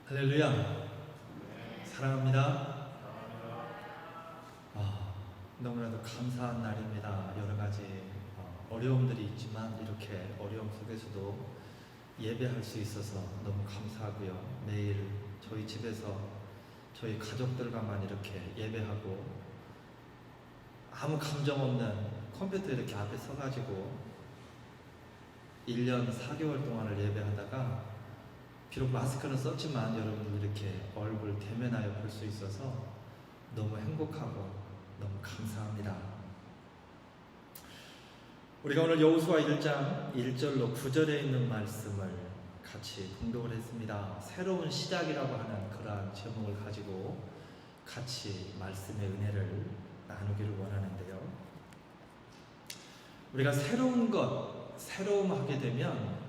할렐루야. 사랑합니다. 너무나도 감사한 날입니다. 여러 가지 어려움들이 있지만 이렇게 어려움 속에서도 예배할 수 있어서 너무 감사하고요. 매일 저희 집에서 저희 가족들과만 이렇게 예배하고 아무 감정 없는 컴퓨터 이렇게 앞에 서가지고 1년 4개월 동안을 예배하다가 비록 마스크는 썼지만 여러분들 이렇게 얼굴 대면하여 볼 수 있어서 너무 행복하고 너무 감사합니다. 우리가 오늘 여호수아 1장 1절로 9절에 있는 말씀을 같이 봉독을 했습니다. 새로운 시작이라고 하는 그러한 제목을 가지고 같이 말씀의 은혜를 나누기를 원하는데요. 우리가 새로운 것, 새로움하게 되면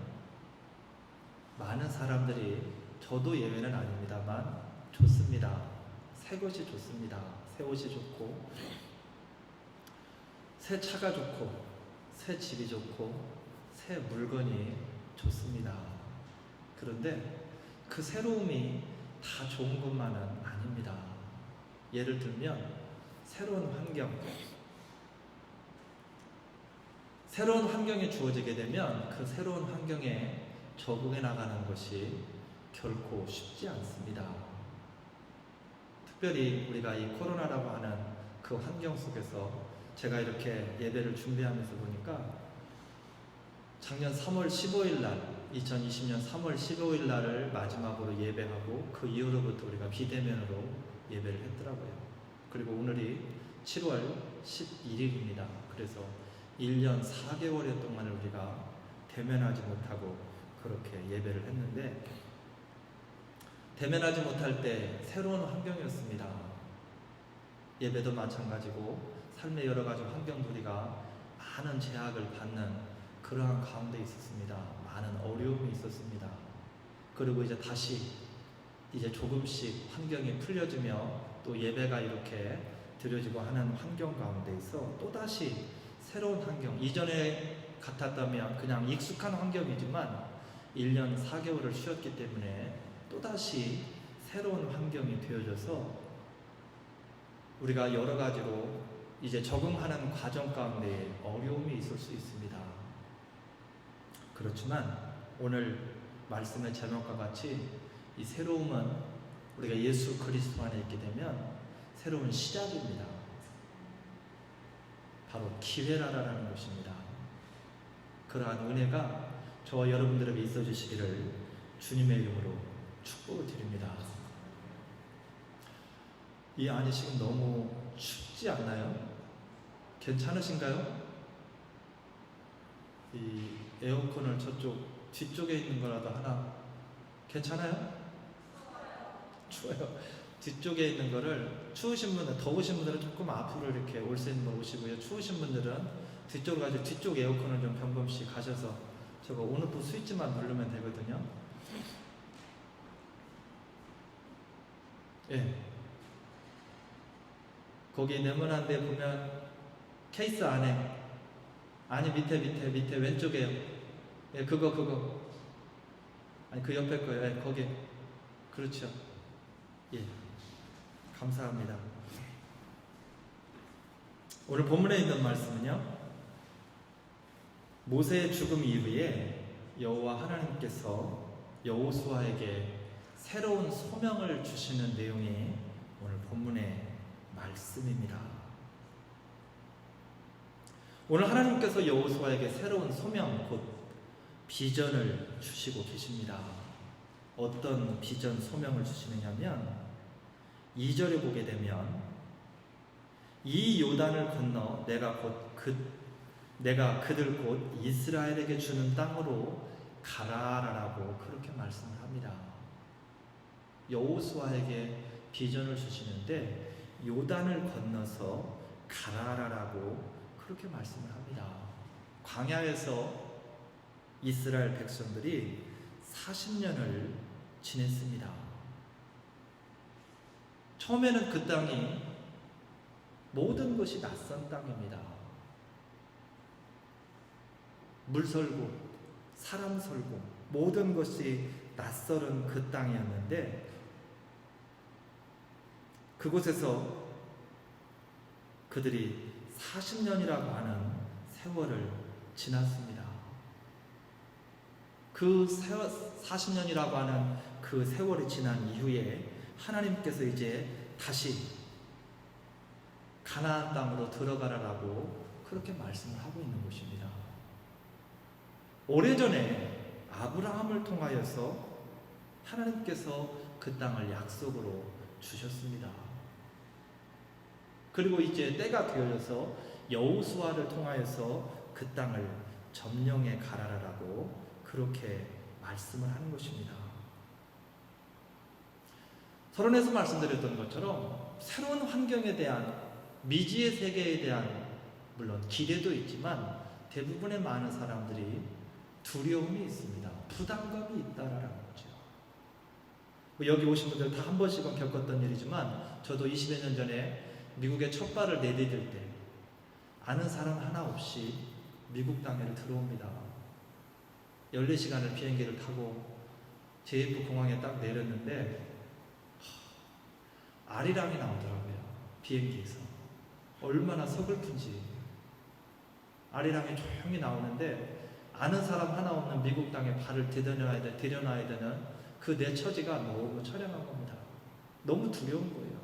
많은 사람들이, 저도 예외는 아닙니다만 좋습니다. 새 것이 좋습니다. 새 옷이 좋고 새 차가 좋고 새 집이 좋고 새 물건이 좋습니다. 그런데 그 새로움이 다 좋은 것만은 아닙니다. 예를 들면 새로운 환경이 주어지게 되면 그 새로운 환경에 적응해 나가는 것이 결코 쉽지 않습니다. 특별히 우리가 이 코로나라고 하는 그 환경 속에서 제가 이렇게 예배를 준비하면서 보니까 작년 3월 15일 날, 2020년 3월 15일 날을 마지막으로 예배하고 그 이후로부터 우리가 비대면으로 예배를 했더라고요. 그리고 오늘이 7월 11일입니다. 그래서 1년 4개월 동안을 우리가 대면하지 못하고 그렇게 예배를 했는데, 대면하지 못할 때 새로운 환경이었습니다. 예배도 마찬가지고 삶의 여러 가지 환경들이가 많은 제약을 받는 그러한 가운데 있었습니다. 많은 어려움이 있었습니다. 그리고 이제 다시 조금씩 환경이 풀려지며 또 예배가 이렇게 드려지고 하는 환경 가운데 있어 또다시 새로운 환경, 이전에 같았다면 그냥 익숙한 환경이지만 1년 4개월을 쉬었기 때문에 또다시 새로운 환경이 되어져서 우리가 여러 가지로 이제 적응하는 과정 가운데 어려움이 있을 수 있습니다. 그렇지만 오늘 말씀의 제목과 같이 이 새로움은 우리가 예수 그리스도 안에 있게 되면 새로운 시작입니다. 바로 기회라라는 것입니다. 그러한 은혜가 저와 여러분들에게 있어 주시기를 주님의 이름으로 축복을 드립니다. 이 안이 지금 너무 춥지 않나요? 괜찮으신가요? 이 에어컨을 저쪽 뒤쪽에 있는 거라도 하나 괜찮아요? 추워요. 뒤쪽에 있는 거를 추우신 분들, 더우신 분들은 조금 앞으로 이렇게 올 수 있는 분 오시고요. 추우신 분들은 뒤쪽으로 가서 뒤쪽 에어컨을 좀 변범씩 가셔서 저거 온오프 스위치만 누르면 되거든요. 예. 거기 네모난 데 보면 케이스 안에, 아니 밑에 왼쪽에요. 예, 그거. 아니 그 옆에 거예요. 예, 거기. 그렇죠. 예. 감사합니다. 오늘 본문에 있는 말씀은요, 모세의 죽음 이후에 여호와 하나님께서 여호수아에게 새로운 소명을 주시는 내용이 오늘 본문의 말씀입니다. 오늘 하나님께서 여호수아에게 새로운 소명, 곧 비전을 주시고 계십니다. 어떤 비전, 소명을 주시느냐면 2절에 보게 되면 이 요단을 건너 내가 그들 곧 이스라엘에게 주는 땅으로 가라라고 그렇게 말씀을 합니다. 여호수아에게 비전을 주시는데 요단을 건너서 가라라고 그렇게 말씀을 합니다. 광야에서 이스라엘 백성들이 40년을 지냈습니다. 처음에는 그 땅이 모든 것이 낯선 땅입니다. 물 설고 사람 설고 모든 것이 낯설은 그 땅이었는데 그곳에서 그들이 40년이라고 하는 세월을 지났습니다. 그 40년이라고 하는 그 세월이 지난 이후에 하나님께서 이제 다시 가나안 땅으로 들어가라라고 그렇게 말씀을 하고 있는 것입니다. 오래전에 아브라함을 통하여서 하나님께서 그 땅을 약속으로 주셨습니다. 그리고 이제 때가 되어져서 여호수아를 통하여서 그 땅을 점령해 가라라고 그렇게 말씀을 하는 것입니다. 서론에서 말씀드렸던 것처럼 새로운 환경에 대한 미지의 세계에 대한 물론 기대도 있지만 대부분의 많은 사람들이 두려움이 있습니다. 부담감이 있다라는 거죠. 여기 오신 분들 다 한 번씩은 겪었던 일이지만 저도 20여 년 전에 미국에 첫 발을 내디딜 때 아는 사람 하나 없이 미국 땅에 들어옵니다. 14시간을 비행기를 타고 JF 공항에 딱 내렸는데 아리랑이 나오더라고요. 비행기에서. 얼마나 서글픈지. 아리랑이 조용히 나오는데 아는 사람 하나 없는 미국 땅에 발을 들여놔야 되는 그 내 처지가 너무 처량한 겁니다. 너무 두려운 거예요.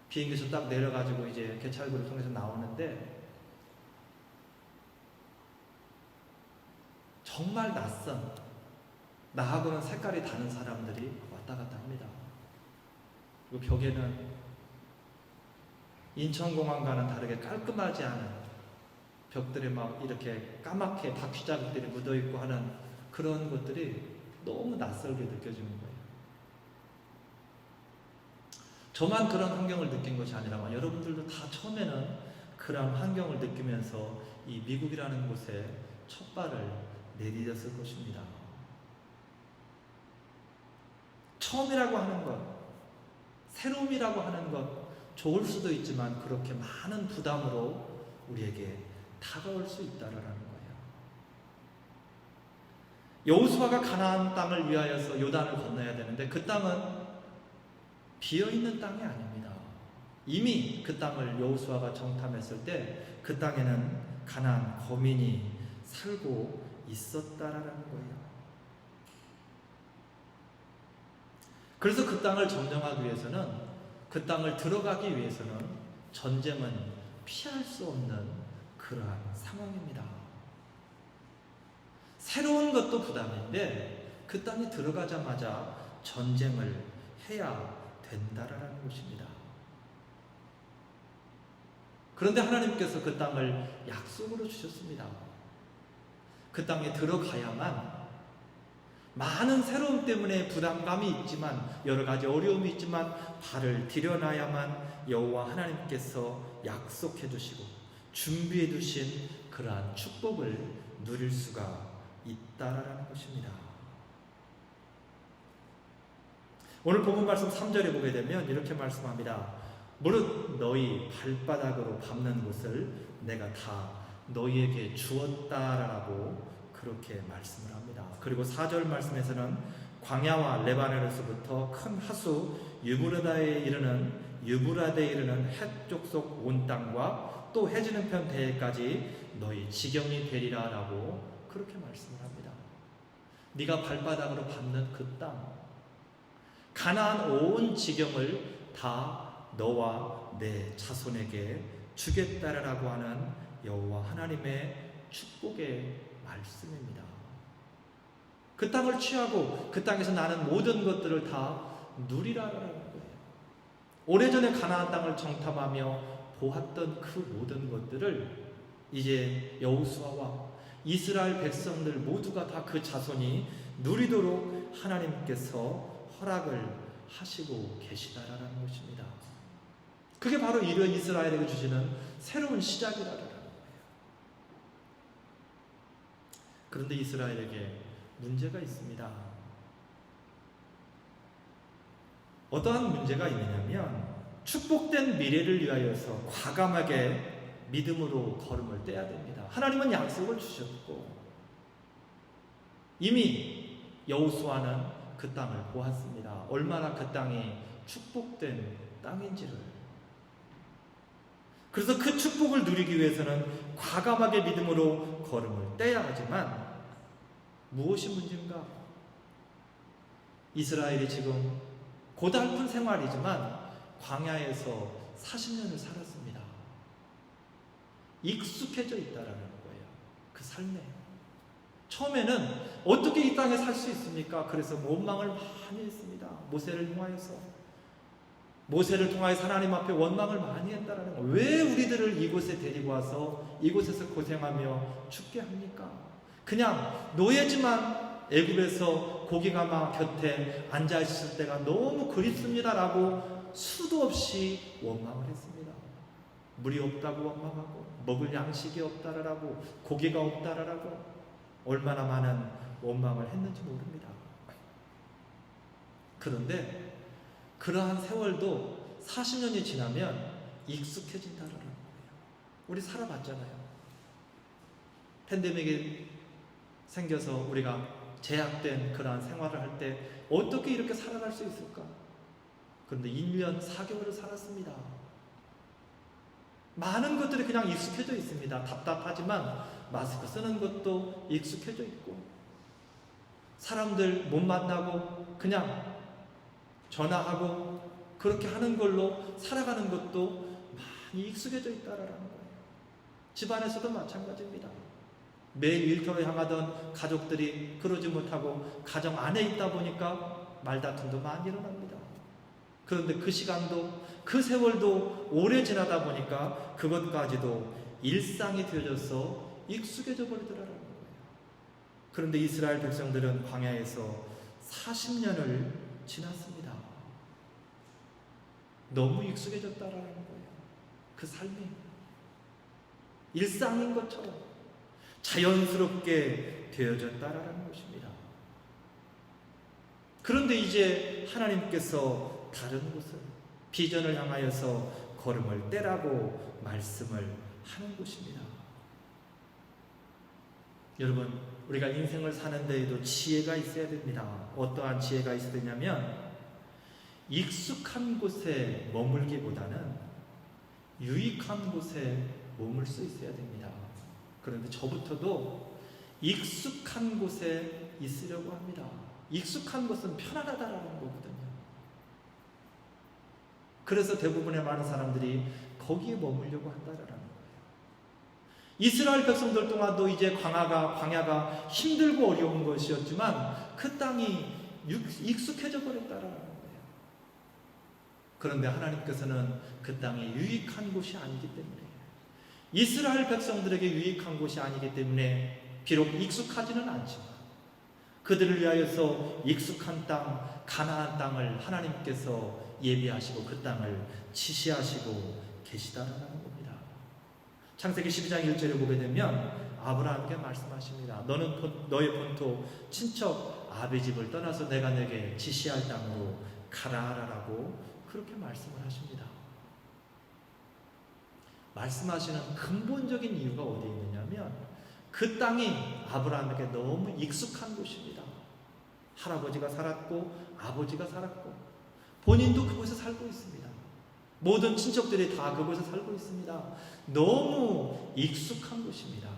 비행기에서 딱 내려가지고 이제 개찰구를 통해서 나오는데 정말 낯선 나하고는 색깔이 다른 사람들이 왔다 갔다 합니다. 그리고 벽에는 인천공항과는 다르게 깔끔하지 않은 벽들에 막 이렇게 까맣게 바퀴 자국들이 묻어있고 하는 그런 것들이 너무 낯설게 느껴지는 거예요. 저만 그런 환경을 느낀 것이 아니라 여러분들도 다 처음에는 그런 환경을 느끼면서 이 미국이라는 곳에 첫 발을 내디뎠을 것입니다. 처음이라고 하는 것, 새로움이라고 하는 것 좋을 수도 있지만 그렇게 많은 부담으로 우리에게 다가올 수 있다라는 거예요. 여호수아가 가나안 땅을 위하여서 요단을 건너야 되는데 그 땅은 비어있는 땅이 아닙니다. 이미 그 땅을 여호수아가 정탐했을 때 그 땅에는 가나안 거민이 살고 있었다라는 거예요. 그래서 그 땅을 점령하기 위해서는 그 땅을 들어가기 위해서는 전쟁은 피할 수 없는 그러한 상황입니다. 새로운 것도 부담인데 그 땅에 들어가자마자 전쟁을 해야 된다라는 것입니다. 그런데 하나님께서 그 땅을 약속으로 주셨습니다. 그 땅에 들어가야만 많은 새로움 때문에 부담감이 있지만 여러 가지 어려움이 있지만 발을 들여놔야만 여호와 하나님께서 약속해 주시고 준비해 두신 그러한 축복을 누릴 수가 있다라는 것입니다. 오늘 본문 말씀 3절에 보게 되면 이렇게 말씀합니다. 무릇 너희 발바닥으로 밟는 곳을 내가 다 너희에게 주었다라고 그렇게 말씀을 합니다. 그리고 4절 말씀에서는 광야와 레바논에서부터 큰 하수 유브라데에 이르는 해쪽 속 온 땅과 또 해지는 편 대해까지 너희 지경이 되리라라고 그렇게 말씀을 합니다. 네가 발바닥으로 밟는 그 땅, 가나안 온 지경을 다 너와 내 자손에게 주겠다라고 하는 여호와 하나님의 축복의 말씀입니다. 그 땅을 취하고 그 땅에서 나는 모든 것들을 다 누리라라는 거예요. 오래전에 가나안 땅을 정탐하며 보았던 그 모든 것들을 이제 여호수아와 이스라엘 백성들 모두가 다 그 자손이 누리도록 하나님께서 허락을 하시고 계시다라는 것입니다. 그게 바로 이런 이스라엘에게 주시는 새로운 시작이라는 거예요. 그런데 이스라엘에게 문제가 있습니다. 어떠한 문제가 있느냐면 축복된 미래를 위하여서 과감하게 믿음으로 걸음을 떼야 됩니다. 하나님은 약속을 주셨고 이미 여호수아는 그 땅을 보았습니다. 얼마나 그 땅이 축복된 땅인지를. 그래서 그 축복을 누리기 위해서는 과감하게 믿음으로 걸음을 떼야 하지만 무엇이 문제인가? 이스라엘이 지금 고달픈 생활이지만 광야에서 40년을 살았습니다. 익숙해져 있다라는 거예요. 그 삶에. 처음에는 어떻게 이 땅에 살 수 있습니까? 그래서 원망을 많이 했습니다. 모세를 통하여서 하나님 앞에 원망을 많이 했다라는 거예요. 왜 우리들을 이곳에 데리고 와서 이곳에서 고생하며 죽게 합니까? 그냥 노예지만 애굽에서 고기가마 곁에 앉아있을 때가 너무 그립습니다라고 수도 없이 원망을 했습니다. 물이 없다고 원망하고 먹을 양식이 없다라고 고기가 없다라고 얼마나 많은 원망을 했는지 모릅니다. 그런데 그러한 세월도 40년이 지나면 익숙해진다라는 거예요. 우리 살아봤잖아요. 팬데믹이 생겨서 우리가 제약된 그러한 생활을 할 때 어떻게 이렇게 살아갈 수 있을까? 그런데 1년 4개월을 살았습니다. 많은 것들이 그냥 익숙해져 있습니다. 답답하지만 마스크 쓰는 것도 익숙해져 있고 사람들 못 만나고 그냥 전화하고 그렇게 하는 걸로 살아가는 것도 많이 익숙해져 있다라는 거예요. 집안에서도 마찬가지입니다. 매일 일터로 향하던 가족들이 그러지 못하고 가정 안에 있다 보니까 말다툼도 많이 일어납니다. 그런데 그 시간도 그 세월도 오래 지나다 보니까 그것까지도 일상이 되어져서 익숙해져 버리더라는 거예요. 그런데 이스라엘 백성들은 광야에서 40년을 지났습니다. 너무 익숙해졌다라는 거예요. 그 삶이 일상인 것처럼 자연스럽게 되어졌다라는 것입니다. 그런데 이제 하나님께서 다른 곳을 비전을 향하여서 걸음을 떼라고 말씀을 하는 것입니다. 여러분, 우리가 인생을 사는 데에도 지혜가 있어야 됩니다. 어떠한 지혜가 있어야 되냐면 익숙한 곳에 머물기보다는 유익한 곳에 머물 수 있어야 됩니다. 그런데 저부터도 익숙한 곳에 있으려고 합니다. 익숙한 것은 편안하다라는 거거든요. 그래서 대부분의 많은 사람들이 거기에 머물려고 한다라는 거예요. 이스라엘 백성들 동안도 이제 광야가 힘들고 어려운 것이었지만 그 땅이 익숙해져 버렸다라는 거예요. 그런데 하나님께서는 그 땅이 유익한 곳이 아니기 때문에 이스라엘 백성들에게 유익한 곳이 아니기 때문에 비록 익숙하지는 않지만 그들을 위하여서 익숙한 땅, 가나안 땅을 하나님께서 예비하시고 그 땅을 지시하시고 계시다라는 겁니다. 창세기 12장 1절을 보게 되면 아브라함에게 말씀하십니다. 너는 너의 본토 친척 아비 집을 떠나서 내가 내게 지시할 땅으로 가라라고 그렇게 말씀을 하십니다. 말씀하시는 근본적인 이유가 어디에 있느냐면 그 땅이 아브라함에게 너무 익숙한 곳입니다. 할아버지가 살았고 아버지가 살았고 본인도 그곳에 살고 있습니다. 모든 친척들이 다 그곳에 살고 있습니다. 너무 익숙한 곳입니다.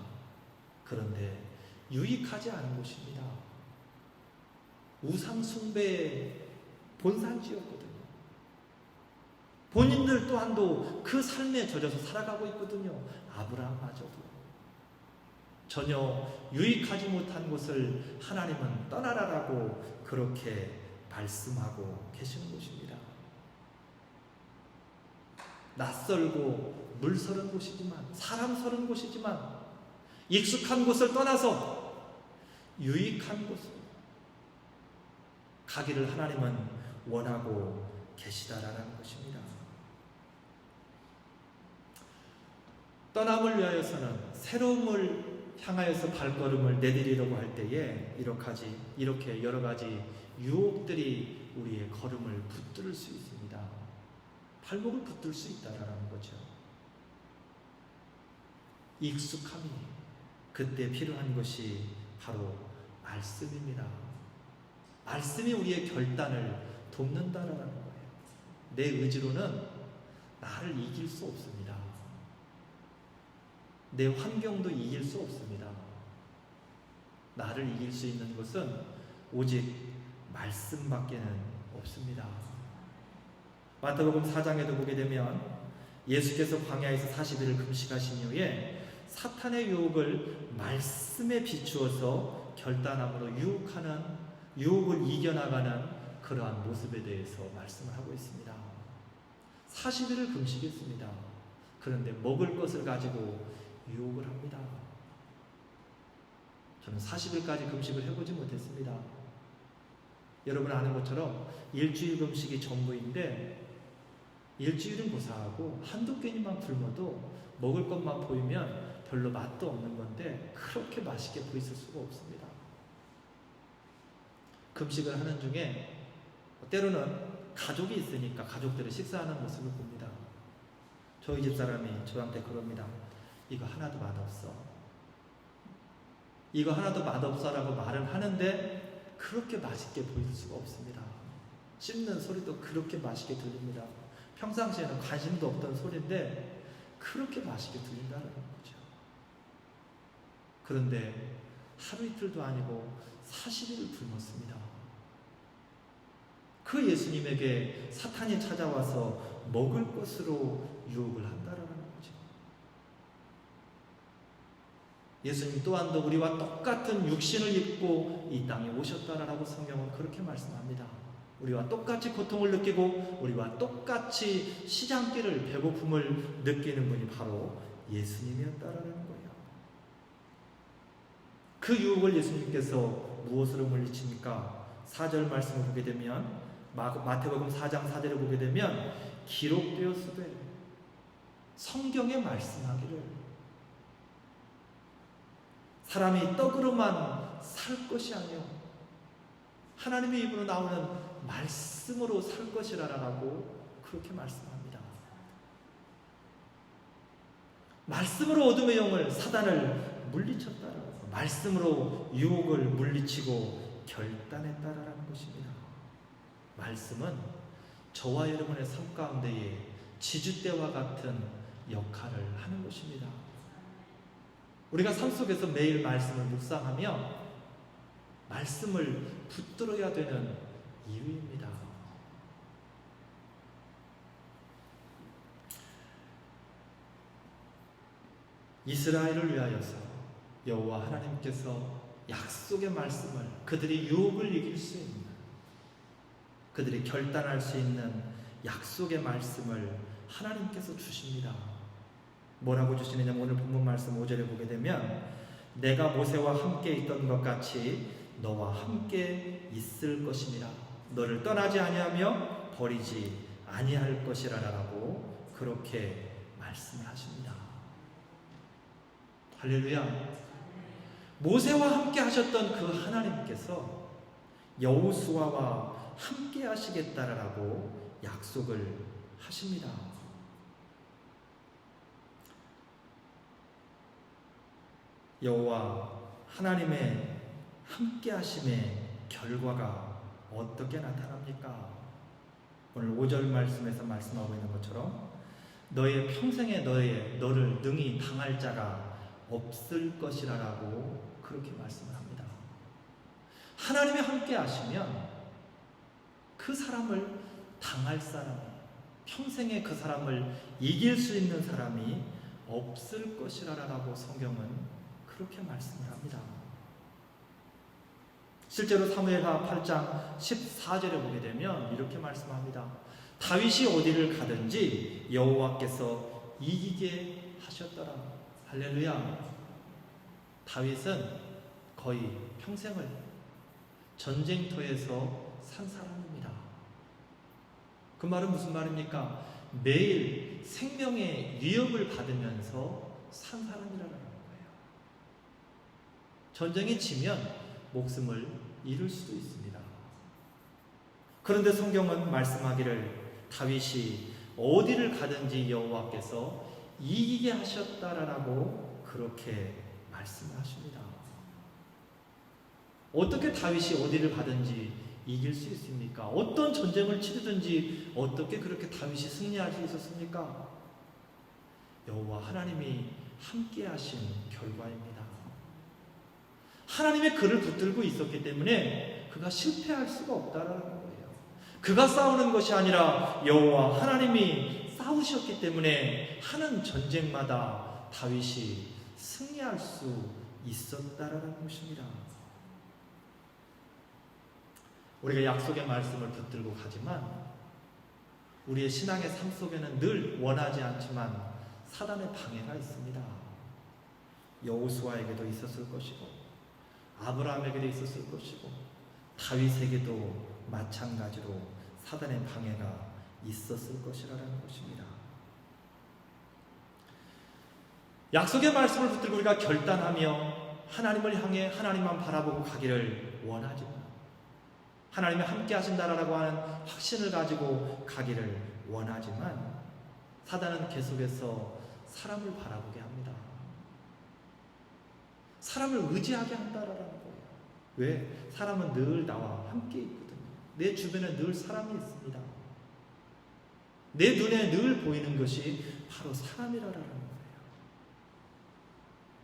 그런데 유익하지 않은 곳입니다. 우상 숭배의 본산지였거든요. 본인들 또한도 그 삶에 젖어서 살아가고 있거든요. 아브라함마저도 전혀 유익하지 못한 곳을 하나님은 떠나라라고 그렇게 말씀하고 계시는 것입니다. 낯설고 물서른 곳이지만 사람 서른 곳이지만 익숙한 곳을 떠나서 유익한 곳으로 가기를 하나님은 원하고 계시다라는 것입니다. 떠남을 위하여서는 새로움을 향하여서 발걸음을 내디디려고 할 때에 이렇게 여러 가지 유혹들이 우리의 걸음을 붙들 수 있습니다. 발목을 붙들 수 있다라는 거죠. 익숙함이 그때 필요한 것이 바로 말씀입니다. 말씀이 우리의 결단을 돕는다라는 거예요. 내 의지로는 나를 이길 수 없습니다. 내 환경도 이길 수 없습니다. 나를 이길 수 있는 것은 오직 말씀밖에는 없습니다. 마태복음 4장에도 보게 되면 예수께서 광야에서 40일을 금식하신 이후에 사탄의 유혹을 말씀에 비추어서 결단함으로 유혹을 이겨나가는 그러한 모습에 대해서 말씀을 하고 있습니다. 40일을 금식했습니다. 그런데 먹을 것을 가지고 유혹을 합니다. 저는 40일까지 금식을 해보지 못했습니다. 여러분 아는 것처럼 일주일 금식이 전부인데 일주일은 고사하고 한두 끼니만 굶어도 먹을 것만 보이면 별로 맛도 없는 건데 그렇게 맛있게 보였을 수가 없습니다. 금식을 하는 중에 때로는 가족이 있으니까 가족들이 식사하는 모습을 봅니다. 저희 집사람이 저한테 그럽니다. 이거 하나도 맛없어. 이거 하나도 맛없어라고 말을 하는데 그렇게 맛있게 보일 수가 없습니다. 씹는 소리도 그렇게 맛있게 들립니다. 평상시에는 관심도 없던 소리인데 그렇게 맛있게 들린다는 거죠. 그런데 하루 이틀도 아니고 40일을 굶었습니다. 그 예수님에게 사탄이 찾아와서 먹을 것으로 유혹을 한다라는 거죠. 예수님 또한도 우리와 똑같은 육신을 입고 이 땅에 오셨다라고 성경은 그렇게 말씀합니다. 우리와 똑같이 고통을 느끼고 우리와 똑같이 시장길을 배고픔을 느끼는 분이 바로 예수님이었다라는 거예요. 그 유혹을 예수님께서 무엇으로 물리칩니까? 4절 말씀을 보게 되면 마태복음 4장 4절을 보게 되면 기록되었으되 성경에 말씀하기를 사람이 떡으로만 살 것이 아니요 하나님의 입으로 나오는 말씀으로 살 것이라라고 그렇게 말씀합니다. 말씀으로 어둠의 영을 사단을 물리쳤다라고 말씀으로 유혹을 물리치고 결단했다라는 것입니다. 말씀은 저와 여러분의 삶 가운데에 지주대와 같은 역할을 하는 것입니다. 우리가 삶 속에서 매일 말씀을 묵상하며 말씀을 붙들어야 되는 이유입니다. 이스라엘을 위하여서 여호와 하나님께서 약속의 말씀을 그들이 유혹을 이길 수 있는 그들이 결단할 수 있는 약속의 말씀을 하나님께서 주십니다. 뭐라고 주시느냐 오늘 본문 말씀 5절에 보게 되면 내가 모세와 함께 있던 것 같이 너와 함께 있을 것이니라 너를 떠나지 아니하며 버리지 아니할 것이라라고 그렇게 말씀을 하십니다. 할렐루야. 모세와 함께 하셨던 그 하나님께서 여호수아와 함께 하시겠다라고 약속을 하십니다. 여호와 하나님의 함께 하심의 결과가 어떻게 나타납니까? 오늘 5절 말씀에서 말씀하고 있는 것처럼 너의 평생에 너를 능히 당할 자가 없을 것이라라고 그렇게 말씀을 합니다. 하나님이 함께 하시면 그 사람을 당할 사람이 평생에 그 사람을 이길 수 있는 사람이 없을 것이라라고 성경은 그렇게 말씀을 합니다. 실제로 사무엘하 8장 14절에 보게 되면 이렇게 말씀합니다. 다윗이 어디를 가든지 여호와께서 이기게 하셨더라. 할렐루야. 다윗은 거의 평생을 전쟁터에서 산 사람입니다. 그 말은 무슨 말입니까? 매일 생명의 위협을 받으면서 산 사람이라는 거예요. 전쟁이 지면 목숨을 잃을 수도 있습니다. 그런데 성경은 말씀하기를 다윗이 어디를 가든지 여호와께서 이기게 하셨다라고 그렇게 말씀을 하십니다. 어떻게 다윗이 어디를 가든지 이길 수 있습니까? 어떤 전쟁을 치르든지 어떻게 그렇게 다윗이 승리할 수 있었습니까? 여호와 하나님이 함께 하신 결과입니다. 하나님의 그를 붙들고 있었기 때문에 그가 실패할 수가 없다라는 거예요. 그가 싸우는 것이 아니라 여호와 하나님이 싸우셨기 때문에 하는 전쟁마다 다윗이 승리할 수 있었다라는 것입니다. 우리가 약속의 말씀을 붙들고 가지만 우리의 신앙의 삶 속에는 늘 원하지 않지만 사단의 방해가 있습니다. 여호수아에게도 있었을 것이고 아브라함에게도 있었을 것이고 다윗에게도 마찬가지로 사단의 방해가 있었을 것이라는 것입니다. 약속의 말씀을 붙들고 우리가 결단하며 하나님을 향해 하나님만 바라보고 가기를 원하지만 하나님이 함께 하신다라고 하는 확신을 가지고 가기를 원하지만 사단은 계속해서 사람을 바라보게 합니다. 사람을 의지하게 한다라는 거예요. 왜? 사람은 늘 나와 함께 있거든요. 내 주변에 늘 사람이 있습니다. 내 눈에 늘 보이는 것이 바로 사람이라는 거예요.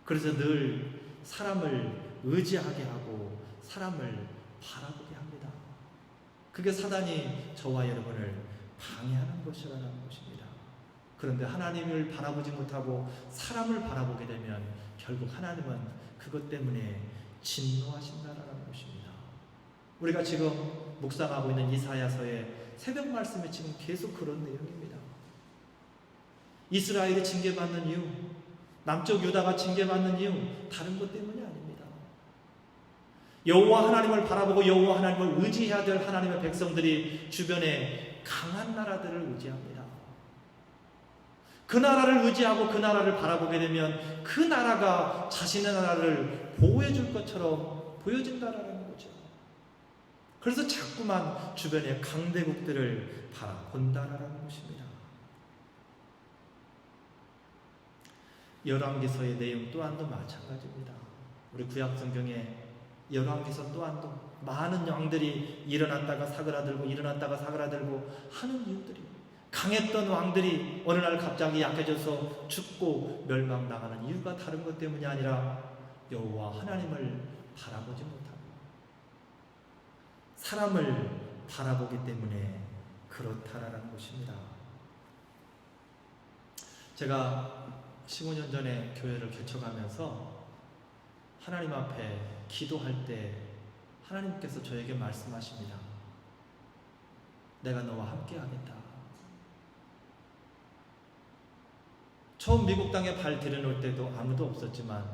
그래서 늘 사람을 의지하게 하고 사람을 바라보게 합니다. 그게 사단이 저와 여러분을 방해하는 것이라는 것입니다. 그런데 하나님을 바라보지 못하고 사람을 바라보게 되면 결국 하나님은 그것 때문에 진노하신다라는 것입니다. 우리가 지금 묵상하고 있는 이사야서의 새벽 말씀에 지금 계속 그런 내용입니다. 이스라엘이 징계받는 이유, 남쪽 유다가 징계받는 이유 다른 것 때문이 아닙니다. 여호와 하나님을 바라보고 여호와 하나님을 의지해야 될 하나님의 백성들이 주변에 강한 나라들을 의지합니다. 그 나라를 의지하고 그 나라를 바라보게 되면 그 나라가 자신의 나라를 보호해 줄 것처럼 보여진다라는 거죠. 그래서 자꾸만 주변의 강대국들을 바라본다라는 것입니다. 열왕기서의 내용 또한도 마찬가지입니다. 우리 구약 성경에 열왕기서 또한도 많은 왕들이 일어났다가 사그라들고 일어났다가 사그라들고 하는 이유들이 강했던 왕들이 어느 날 갑자기 약해져서 죽고 멸망당하는 이유가 다른 것 때문이 아니라 여호와 하나님을 바라보지 못하고 사람을 바라보기 때문에 그렇다라는 것입니다. 제가 15년 전에 교회를 개척하면서 하나님 앞에 기도할 때 하나님께서 저에게 말씀하십니다. 내가 너와 함께 하겠다. 처음 미국 땅에 발 들여놓을 때도 아무도 없었지만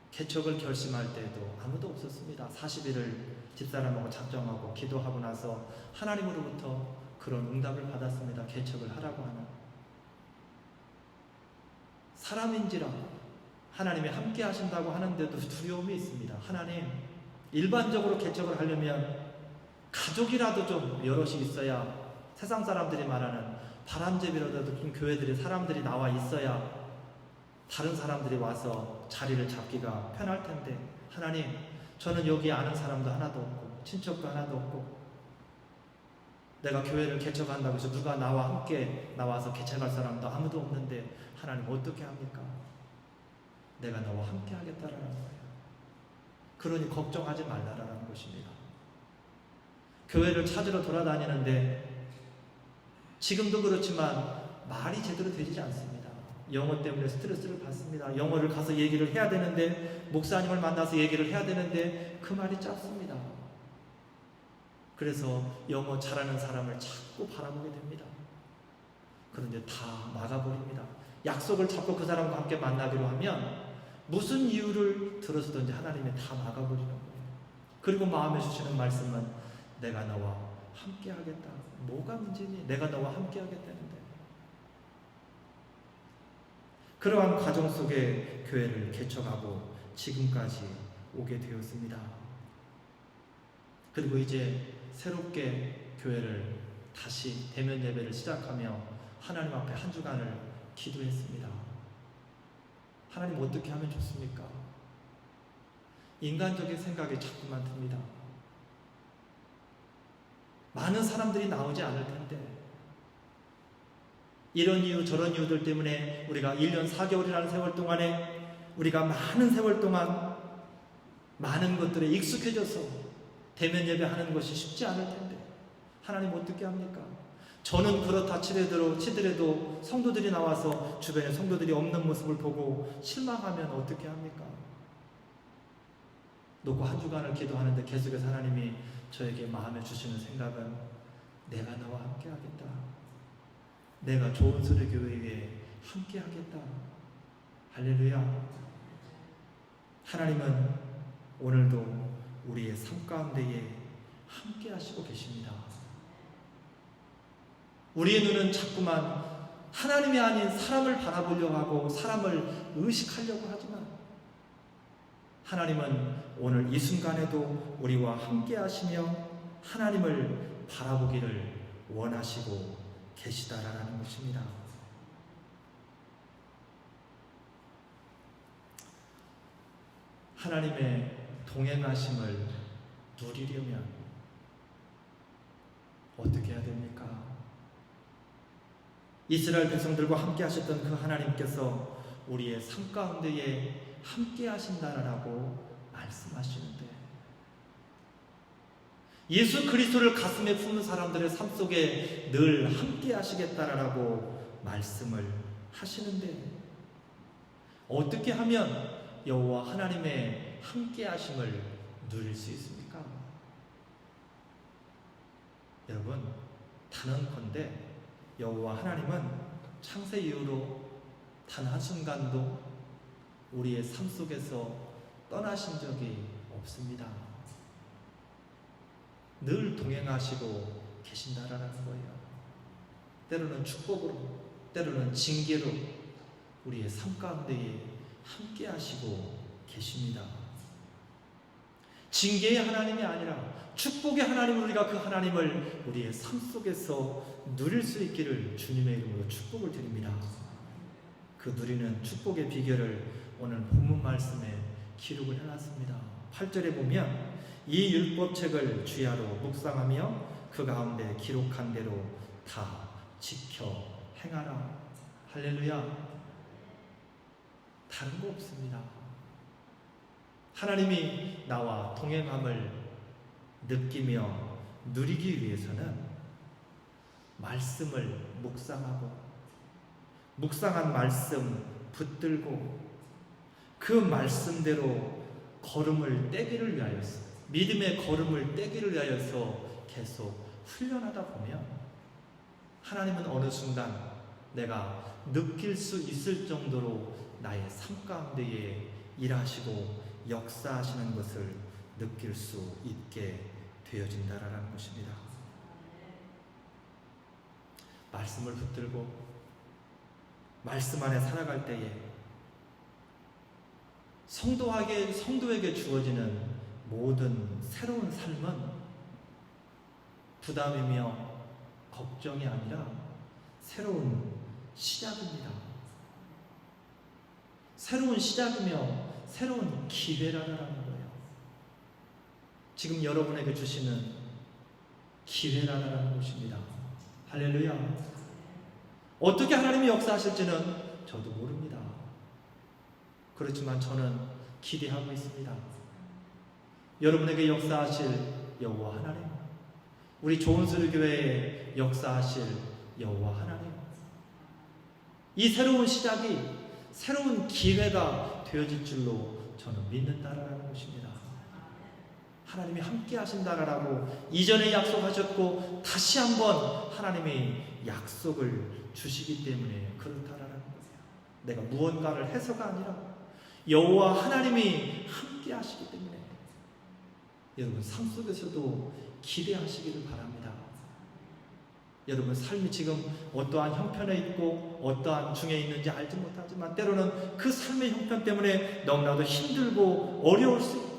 개척을 결심할 때도 아무도 없었습니다. 40일을 집사람하고 작정하고 기도하고 나서 하나님으로부터 그런 응답을 받았습니다. 개척을 하라고 하는. 사람인지라 하나님이 함께 하신다고 하는데도 두려움이 있습니다. 하나님, 일반적으로 개척을 하려면 가족이라도 좀 여럿이 있어야 세상 사람들이 말하는 바람잡이라도 좀 교회들이 사람들이 나와 있어야 다른 사람들이 와서 자리를 잡기가 편할 텐데 하나님, 저는 여기 아는 사람도 하나도 없고 친척도 하나도 없고 내가 교회를 개척한다고 해서 누가 나와 함께 나와서 개척할 사람도 아무도 없는데 하나님 어떻게 합니까? 내가 너와 함께 하겠다라는 거예요. 그러니 걱정하지 말라라는 것입니다. 교회를 찾으러 돌아다니는데 지금도 그렇지만 말이 제대로 되지 않습니다. 영어 때문에 스트레스를 받습니다. 영어를 가서 얘기를 해야 되는데 목사님을 만나서 얘기를 해야 되는데 그 말이 짧습니다. 그래서 영어 잘하는 사람을 자꾸 바라보게 됩니다. 그런데 다 막아버립니다. 약속을 잡고 그 사람과 함께 만나기로 하면 무슨 이유를 들어서든지 하나님이 다 막아버리는 거예요. 그리고 마음에 주시는 말씀은 내가 너와 함께 하겠다. 뭐가 문제니? 내가 너와 함께 하겠다는데. 그러한 과정 속에 교회를 개척하고 지금까지 오게 되었습니다. 그리고 이제 새롭게 교회를 다시 대면 예배를 시작하며 하나님 앞에 한 주간을 기도했습니다. 하나님 어떻게 하면 좋습니까? 인간적인 생각이 자꾸만 듭니다. 많은 사람들이 나오지 않을 텐데 이런 이유 저런 이유들 때문에 우리가 1년 4개월이라는 세월 동안에 우리가 많은 세월 동안 많은 것들에 익숙해져서 대면 예배하는 것이 쉽지 않을 텐데 하나님 어떻게 합니까? 저는 그렇다 치더라도 성도들이 나와서 주변에 성도들이 없는 모습을 보고 실망하면 어떻게 합니까? 놓고 한 주간을 기도하는데 계속해서 하나님이 저에게 마음에 주시는 생각은 내가 너와 함께 하겠다. 내가 좋은 소리 교회에 함께 하겠다. 할렐루야. 하나님은 오늘도 우리의 삶 가운데에 함께 하시고 계십니다. 우리의 눈은 자꾸만 하나님이 아닌 사람을 바라보려고 하고 사람을 의식하려고 하지만 하나님은 오늘 이 순간에도 우리와 함께 하시며 하나님을 바라보기를 원하시고 계시다라는 것입니다. 하나님의 동행하심을 누리려면 어떻게 해야 됩니까? 이스라엘 백성들과 함께 하셨던 그 하나님께서 우리의 삶 가운데에 함께 하신다라고 말씀하시는데 예수 그리스도를 가슴에 품는 사람들의 삶 속에 늘 함께 하시겠다라고 말씀을 하시는데 어떻게 하면 여호와 하나님의 함께 하심을 누릴 수 있습니까? 여러분, 단언컨대 여호와 하나님은 창세 이후로 단 한순간도 우리의 삶 속에서 떠나신 적이 없습니다. 늘 동행하시고 계신다라는 거예요. 때로는 축복으로, 때로는 징계로 우리의 삶 가운데에 함께 하시고 계십니다. 징계의 하나님이 아니라 축복의 하나님, 우리가 그 하나님을 우리의 삶 속에서 누릴 수 있기를 주님의 이름으로 축복을 드립니다. 그 누리는 축복의 비결을 오늘 본문 말씀에 기록을 해놨습니다. 8절에 보면 이 율법책을 주야로 묵상하며 그 가운데 기록한 대로 다 지켜 행하라. 할렐루야. 다른 거 없습니다. 하나님이 나와 동행함을 느끼며 누리기 위해서는 말씀을 묵상하고 묵상한 말씀 붙들고 그 말씀대로 걸음을 떼기를 위하여서 믿음의 걸음을 떼기를 위하여서 계속 훈련하다 보면 하나님은 어느 순간 내가 느낄 수 있을 정도로 나의 삶 가운데에 일하시고 역사하시는 것을 느낄 수 있게 되어진다라는 것입니다. 말씀을 붙들고 말씀 안에 살아갈 때에 성도에게 주어지는 모든 새로운 삶은 부담이며 걱정이 아니라 새로운 시작입니다. 새로운 시작이며 새로운 기회라는 거예요. 지금 여러분에게 주시는 기회라는 것입니다. 할렐루야. 어떻게 하나님이 역사하실지는 저도 모릅니다. 그렇지만 저는 기대하고 있습니다. 여러분에게 역사하실 여호와 하나님, 우리 좋은소리교회에 역사하실 여호와 하나님, 이 새로운 시작이 새로운 기회가 되어질 줄로 저는 믿는다라는 것입니다. 하나님이 함께 하신다라고 이전에 약속하셨고 다시 한번 하나님이 약속을 주시기 때문에 그렇다라는 거예요. 내가 무언가를 해서가 아니라 여호와 하나님이 함께 하시기 때문에 여러분 삶 속에서도 기대하시기를 바랍니다. 여러분 삶이 지금 어떠한 형편에 있고 어떠한 중에 있는지 알지 못하지만 때로는 그 삶의 형편 때문에 너무나도 힘들고 어려울 수 있고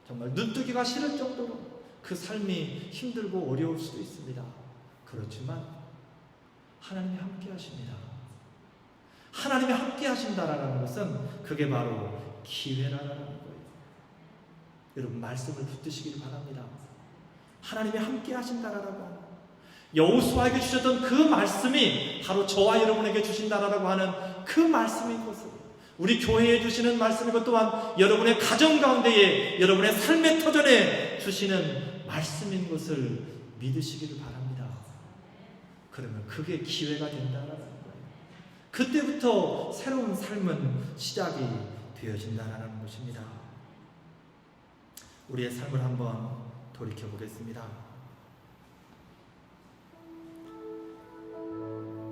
정말 눈뜨기가 싫을 정도로 그 삶이 힘들고 어려울 수도 있습니다. 그렇지만 하나님이 함께 하십니다. 하나님이 함께 하신다라는 것은 그게 바로 기회라는 거예요. 여러분 말씀을 붙드시길 바랍니다. 하나님이 함께 하신다라고 여호수아에게 주셨던 그 말씀이 바로 저와 여러분에게 주신다라고 하는 그 말씀인 것을, 우리 교회에 주시는 말씀인 것 또한 여러분의 가정 가운데에, 여러분의 삶의 터전에 주시는 말씀인 것을 믿으시기를 바랍니다. 그러면 그게 기회가 된다라는 거예요. 그때부터 새로운 삶은 시작이 되어진다라는 것입니다. 우리의 삶을 한번 돌이켜 보겠습니다.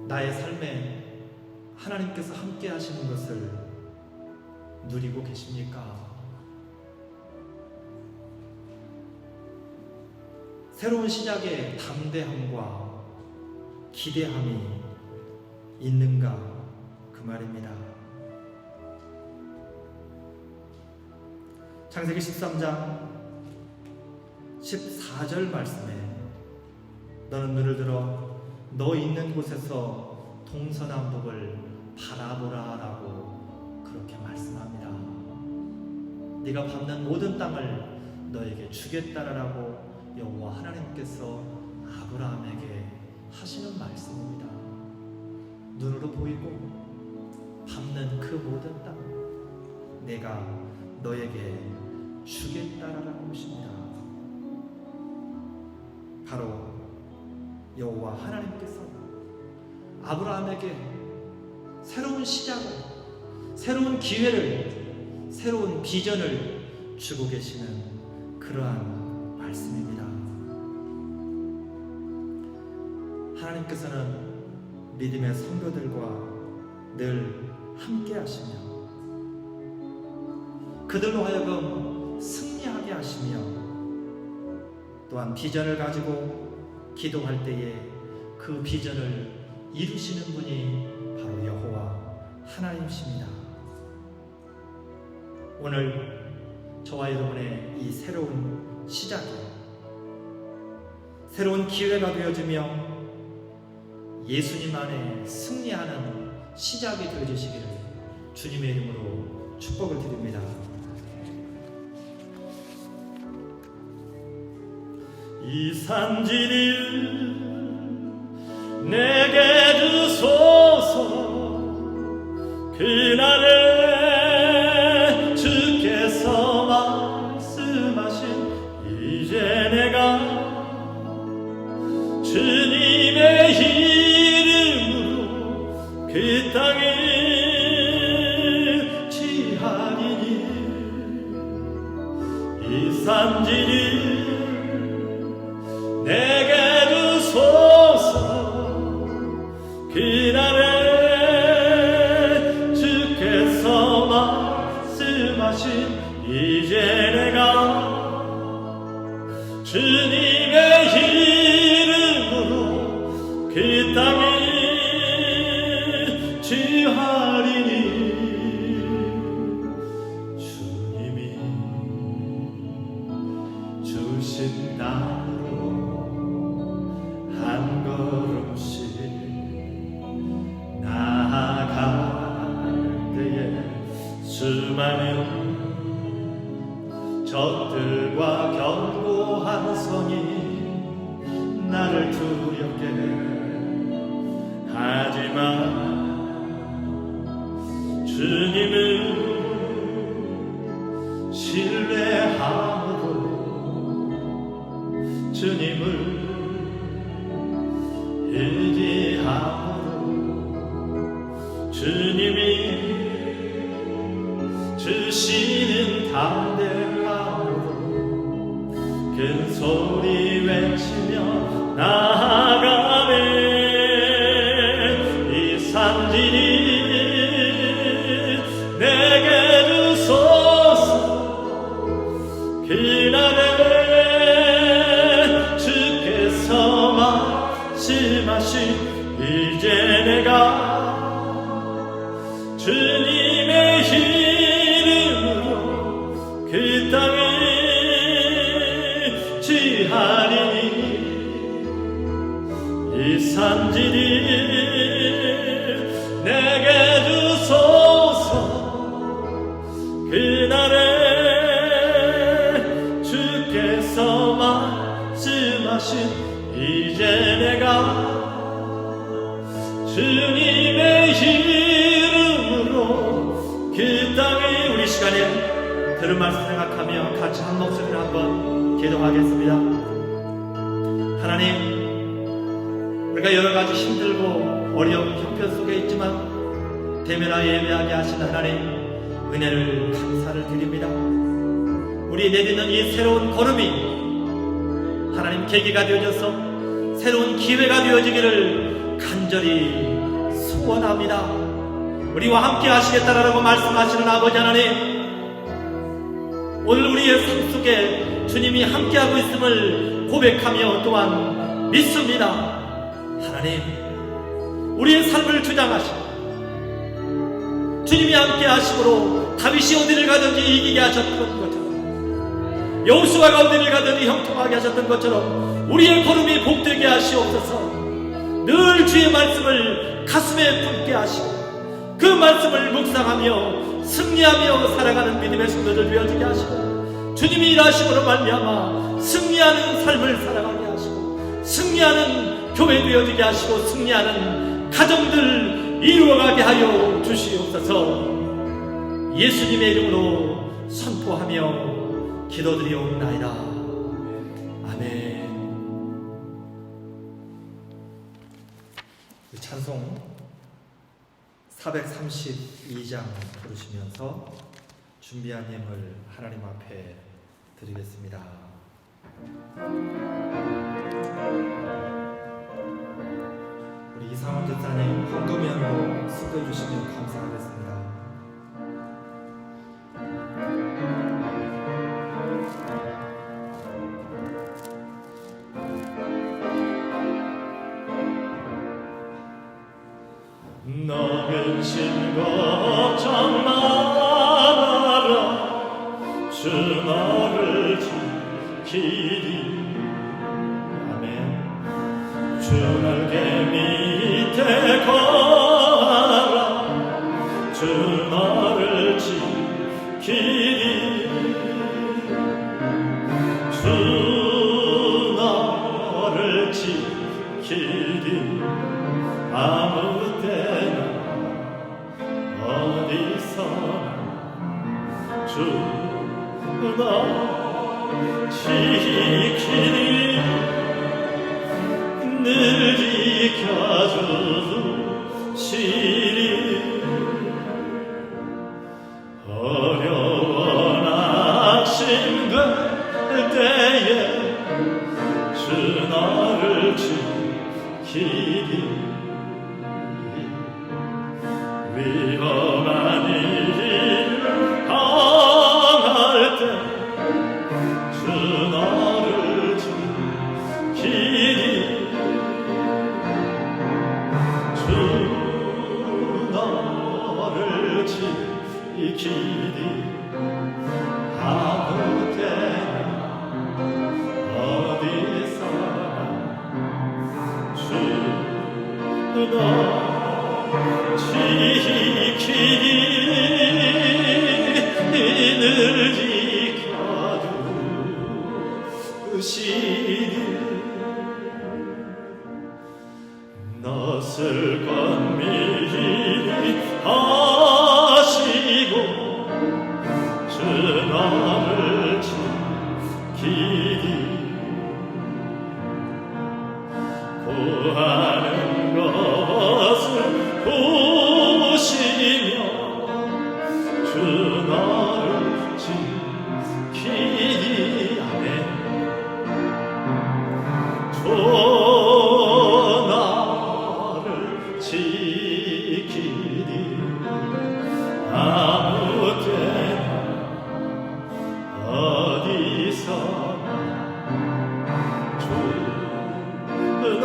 나의 삶에 하나님께서 함께 하시는 것을 누리고 계십니까? 새로운 시작에 담대함과 기대함이 있는가? 그 말입니다. 창세기 13장 14절 말씀에 너는 눈을 들어 너 있는 곳에서 동서남북을 바라보라 라고 그렇게 말씀합니다. 네가 밟는 모든 땅을 너에게 주겠다라고 여호와 하나님께서 아브라함에게 하시는 말씀입니다. 눈으로 보이고 밟는 그 모든 땅 내가 너에게 주겠다라는 것입니다. 바로 여호와 하나님께서 아브라함에게 새로운 시작을, 새로운 기회를, 새로운 비전을 주고 계시는 그러한 말씀입니다. 하나님께서는 믿음의 성도들과 늘 함께 하시며 그들로 하여금 승리하게 하시며 또한 비전을 가지고 기도할 때에 그 비전을 이루시는 분이 바로 여호와 하나님이십니다. 오늘 저와 여러분의 이 새로운 시작이 새로운 기회가 되어지며 예수님 안에 승리하는 시작이 되어주시기를 주님의 이름으로 축복을 드립니다. 이 산지를 내게 주소서. 그날에 주께서 말씀하신 이제 내가 주님의 이름으로 그 땅을 취하리니 이 산지를 내게 주소서. 그날에 주께서 말씀하신 이제 내가 주님의 이름으로 그 땅을 취하리니 주님이 주신 땅으로 한 걸음씩 나아갈 때에 수많은 적들과 견고한 성이 나를 두렵게 하지만 주님을 신뢰함으로 주님을 의지함으로 주님이 주시는 담대함으로 큰 소리 외치며 나아가네. 이 산지를 내게 주소서. 그날에 주께서 말씀하신 이제 내가 주님의 이름으로 그 땅을 취하리니 이 산지를 내게 주소서. 그날에 말씀하신 이제 내가 주님의 이름으로 그 땅에 우리 시간에 들은 말씀 생각하며 같이 한 목소리로 한번 기도하겠습니다. 하나님, 우리가 여러 가지 힘들고 어려운 형편 속에 있지만 대면하여 예배하게 하신 하나님 은혜를 감사를 드립니다. 우리 내딛는 이 새로운 걸음이 하나님 계기가 되어져서 새로운 기회가 되어지기를 간절히 소원합니다. 우리와 함께 하시겠다라고 말씀하시는 아버지 하나님, 오늘 우리의 삶 속에 주님이 함께하고 있음을 고백하며 또한 믿습니다. 하나님, 우리의 삶을 주장하시고 주님이 함께 하심으로 다윗이 어디를 가든지 이기게 하셨던 것처럼, 여호수아가 어디를 가든지 형통하게 하셨던 것처럼 우리의 걸음이 복되게 하시옵소서. 늘 주의 말씀을 가슴에 품게 하시고 그 말씀을 묵상하며 승리하며 살아가는 믿음의 성도들 되어지게 하시고, 주님이 일하심으로 말미암아 승리하는 삶을 살아가게 하시고 승리하는 교회 되어지게 하시고 승리하는 가정들 이루어가게 하여 주시옵소서. 예수님의 이름으로 선포하며 기도드리옵나이다. 아멘. 찬송 432장 부르시면서 준비한 예물 하나님 앞에 드리겠습니다. 우리 이상원 집사님 헌금연으로 수고해 주시면 감사하겠습니다. 너는 신 걱정 말아라. 주 너를 지키리. 아멘. 주 날개 밑에 거하라. 주 너를 지키리. 주 너를 지키리. 아무 때나 어디서나 주 너 지키리. 늘 지켜주시리. 어려워 낙심될 때에 주 너를 지키리. 위험한 일 당할 때 주 너를 지키리. 주 너를 지키리. 아무 때나 어디서나 주 너 지키리. 늘 지켜주시리. 낯을 건미리 하시고 주 너를 지키리. 구하는 것을 보시며 주 너를 지키리. 아멘. 주 너를 지키리. 아무 때나 어디서나 주 너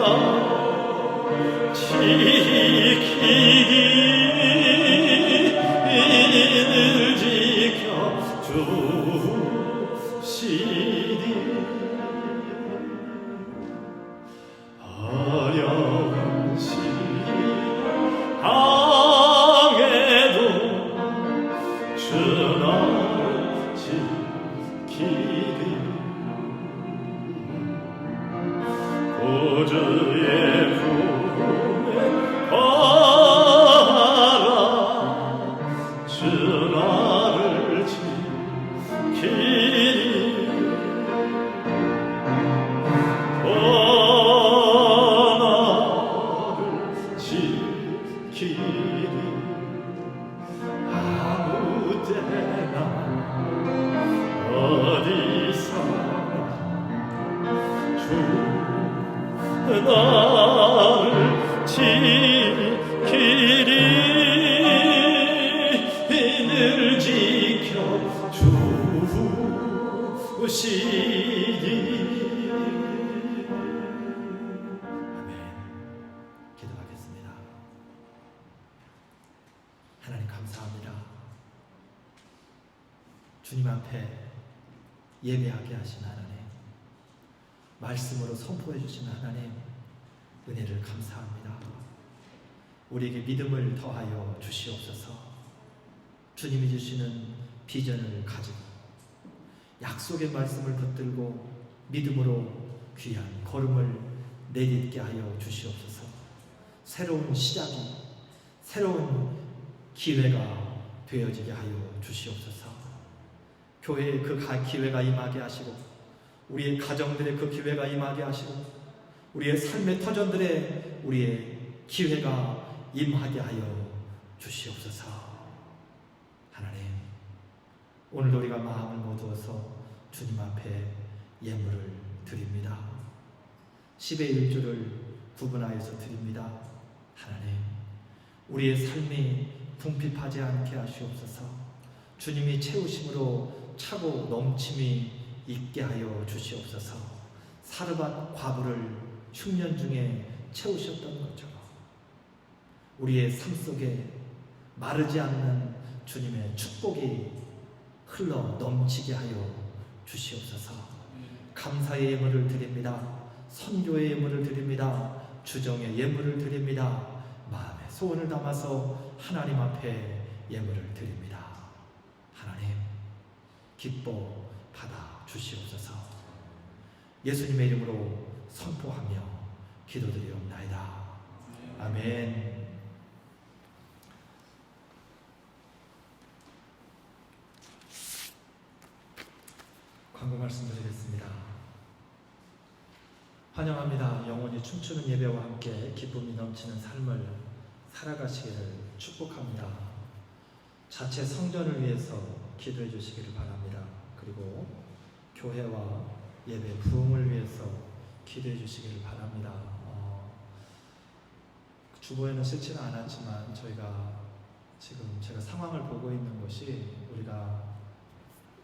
지키리. 늘 지켜주시리. 어려운 시항에도 주 너를 지키리. 우주의 품에 걸어라 주 나를 지키리 나를 지키리 아무 때나 어디서나 주 나를 지키리 늘 지켜 주시리. 아멘. 기도하겠습니다. 하나님 감사합니다. 주님 앞에 예배하게 하신 하나님, 말씀으로 선포해 주신 하나님, 은혜를 감사합니다. 우리에게 믿음을 더하여 주시옵소서. 주님이 주시는 비전을 가지고 약속의 말씀을 붙들고 믿음으로 귀한 걸음을 내딛게 하여 주시옵소서. 새로운 시작이, 새로운 기회가 되어지게 하여 주시옵소서. 교회에 그 기회가 임하게 하시고, 우리의 가정들의 그 기회가 임하게 하시고, 우리의 삶의 터전들의 우리의 기회가 임하게 하여 주시옵소서. 하나님, 오늘도 우리가 마음을 모두어서 주님 앞에 예물을 드립니다. 10의 1조를 구분하여서 드립니다. 하나님, 우리의 삶이 궁핍하지 않게 하시옵소서. 주님이 채우심으로 차고 넘침이 있게 하여 주시옵소서. 사르밧 과부를 흉년 중에 채우셨던 것처럼 우리의 삶 속에 마르지 않는 주님의 축복이 흘러 넘치게 하여 주시옵소서. 감사의 예물을 드립니다. 선교의 예물을 드립니다. 주정의 예물을 드립니다. 마음의 소원을 담아서 하나님 앞에 예물을 드립니다. 하나님, 기뻐 받아 주시옵소서. 예수님의 이름으로 선포하며 기도드리옵나이다. 아멘. 광고 말씀드리겠습니다. 환영합니다. 영원히 춤추는 예배와 함께 기쁨이 넘치는 삶을 살아가시기를 축복합니다. 자체 성전을 위해서 기도해 주시기를 바랍니다. 그리고 교회와 예배 부흥을 위해서 기도해 주시기를 바랍니다. 주보에는 싫지는 않았지만 저희가 지금 제가 상황을 보고 있는 것이, 우리가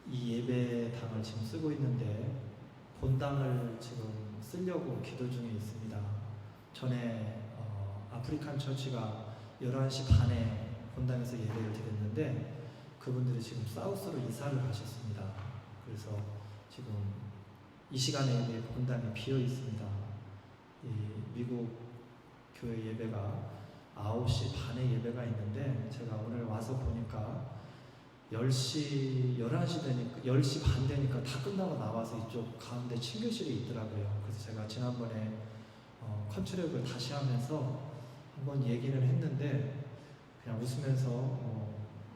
이 예배당을 지금 쓰고 있는데 본당을 지금 쓰려고 기도 중에 있습니다. 전에 아프리칸 처치가 11시 반에 본당에서 예배를 드렸는데 그분들이 지금 사우스로 이사를 하셨습니다. 그래서 지금 이 시간에 예배 본당이 비어 있습니다. 이 미국 교회 예배가 9시 반에 예배가 있는데 제가 오늘 와서 보니까 10시, 11시 되니까, 10시 반 되니까 다 끝나고 나와서 이쪽 가운데 친교실이 있더라고요. 그래서 제가 지난번에 컨트롤을 다시 하면서 한번 얘기를 했는데 그냥 웃으면서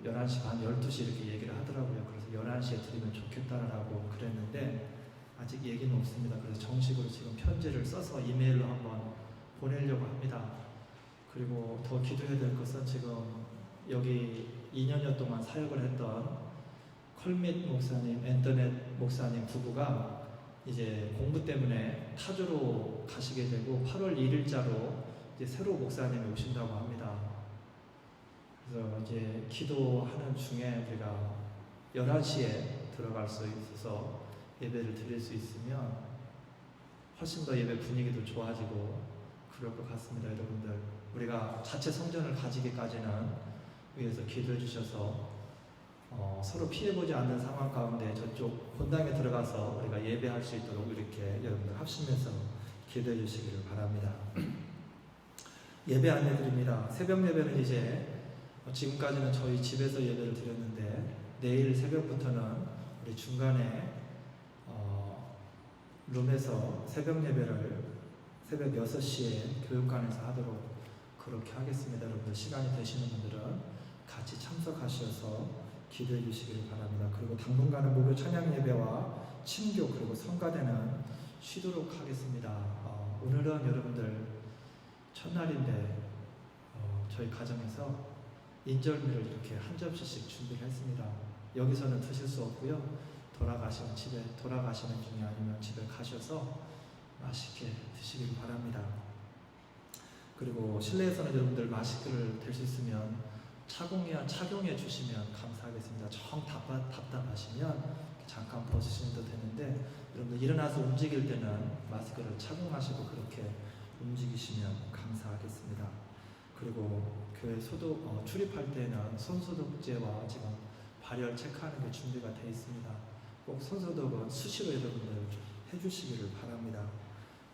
11시 반, 12시 이렇게 얘기를 하더라고요. 그래서 11시에 드리면 좋겠다라고 그랬는데 아직 얘기는 없습니다. 그래서 정식으로 지금 편지를 써서 이메일로 한번 보내려고 합니다. 그리고 더 기도해야 될 것은, 지금 여기 2년여 동안 사역을 했던 컬밋 목사님, 앤더넷 목사님 부부가 이제 공부 때문에 타주로 가시게 되고 8월 1일자로 이제 새로 목사님이 오신다고 합니다. 그래서 이제 기도하는 중에 우리가 11시에 들어갈 수 있어서 예배를 드릴 수 있으면 훨씬 더 예배 분위기도 좋아지고 그럴 것 같습니다. 여러분들, 우리가 자체 성전을 가지기까지는 위해서 기도해 주셔서 서로 피해보지 않는 상황 가운데 저쪽 본당에 들어가서 우리가 예배할 수 있도록 이렇게 여러분들 합심해서 기도해 주시기를 바랍니다. 예배 안내드립니다. 새벽 예배는 이제 지금까지는 저희 집에서 예배를 드렸는데 내일 새벽부터는 우리 중간에 룸에서 새벽 예배를 새벽 6시에 교육관에서 하도록 그렇게 하겠습니다. 여러분들 시간이 되시는 분들은 같이 참석하셔서 기도해 주시기를 바랍니다. 그리고 당분간은 목요 찬양 예배와 친교 그리고 성가대는 쉬도록 하겠습니다. 오늘은 여러분들 첫날인데 저희 가정에서 인절미를 이렇게 한 접시씩 준비를 했습니다. 여기서는 드실 수 없고요. 돌아가시는 중에 아니면 집에 가셔서 맛있게 드시길 바랍니다. 그리고 실내에서는 여러분들 마스크를 댈 수 있으면 착용해 주시면 감사하겠습니다. 정 답답하시면 잠깐 벗으시면 되는데 여러분들 일어나서 움직일 때는 마스크를 착용하시고 그렇게 움직이시면 감사하겠습니다. 그리고 교회 출입할 때는 손소독제와 지금 발열 체크하는 게 준비가 되어 있습니다. 꼭 손소독은 수시로 여러분들 해주시기를 바랍니다.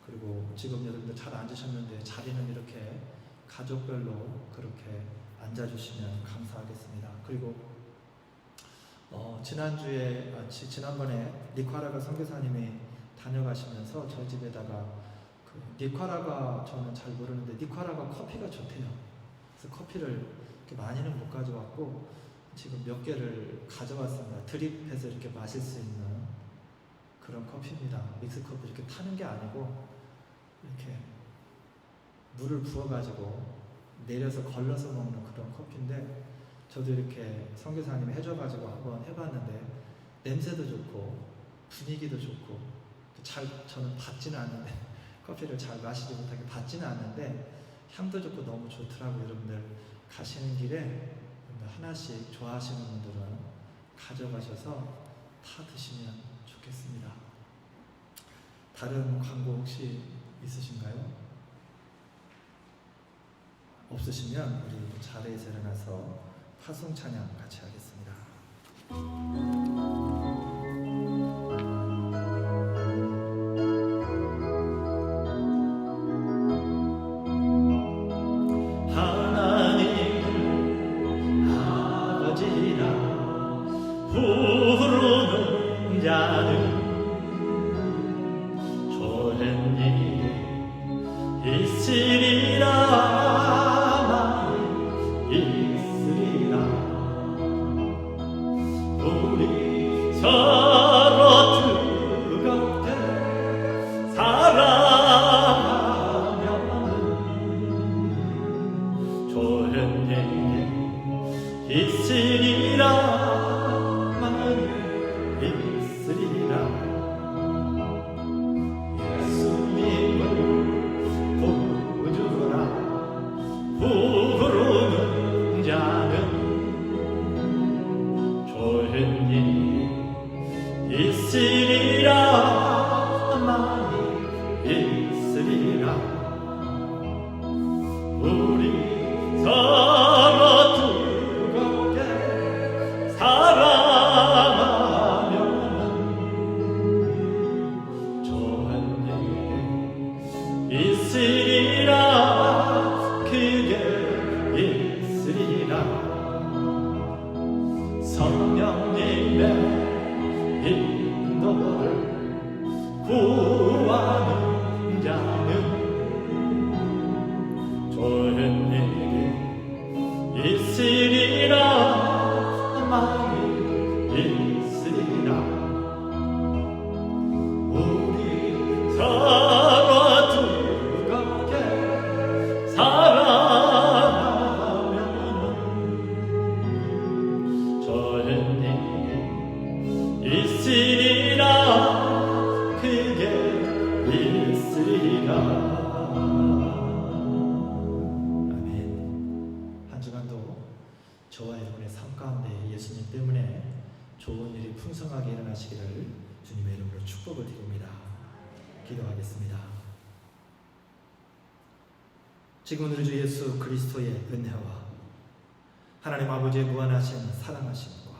그리고 지금 여러분들 잘 앉으셨는데 자리는 이렇게 가족별로 그렇게 앉아주시면 감사하겠습니다. 그리고 지난번에 니카라과 선교사님이 다녀가시면서 저희 집에다가 니카라과 저는 잘 모르는데 니카라과 커피가 좋대요. 그래서 커피를 이렇게 많이는 못 가져왔고 지금 몇 개를 가져왔습니다. 드립해서 이렇게 마실 수 있는 그런 커피입니다. 믹스커피 이렇게 타는 게 아니고 이렇게 물을 부어가지고 내려서 걸러서 먹는 그런 커피인데 저도 이렇게 선교사님이 해줘가지고 한번 해봤는데 냄새도 좋고 분위기도 좋고 저는 받지는 않는데 커피를 잘 마시지 못하게 받지는 않는데 향도 좋고 너무 좋더라고요. 여러분들 가시는 길에 하나씩 좋아하시는 분들은 가져가셔서 타 드시면 좋겠습니다. 다른 광고 혹시 있으신가요? 없으시면 우리 자리에서 일어나서 파송 찬양 같이 하겠습니다. 부르는 자는 좋은 일이 있으리라 있으리라. 우리 서로 뜨겁게 사랑하면 좋은 일이 있으리라 저와 여러분의 삶 가운데 예수님 때문에 좋은 일이 풍성하게 일어나시기를 주님의 이름으로 축복을 드립니다. 기도하겠습니다. 지금 우리 주 예수 그리스도의 은혜와 하나님 아버지의 무한하신 사랑하심과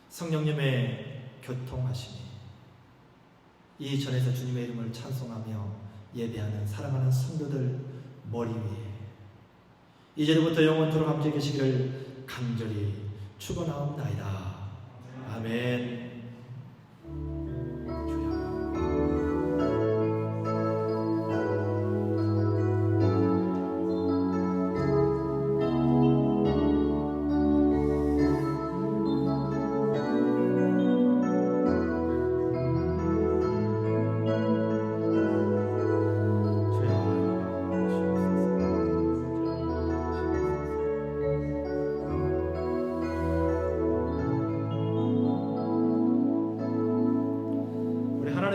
성령님의 교통하심이 이 전에서 주님의 이름을 찬송하며 예배하는 사랑하는 성도들 머리 위에 이제부터 영원토록 함께 계시기를 간절히 축원하옵나이다. 아멘. 주여.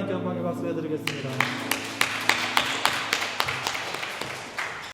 하나님께 영광의 박수 해드리겠습니다.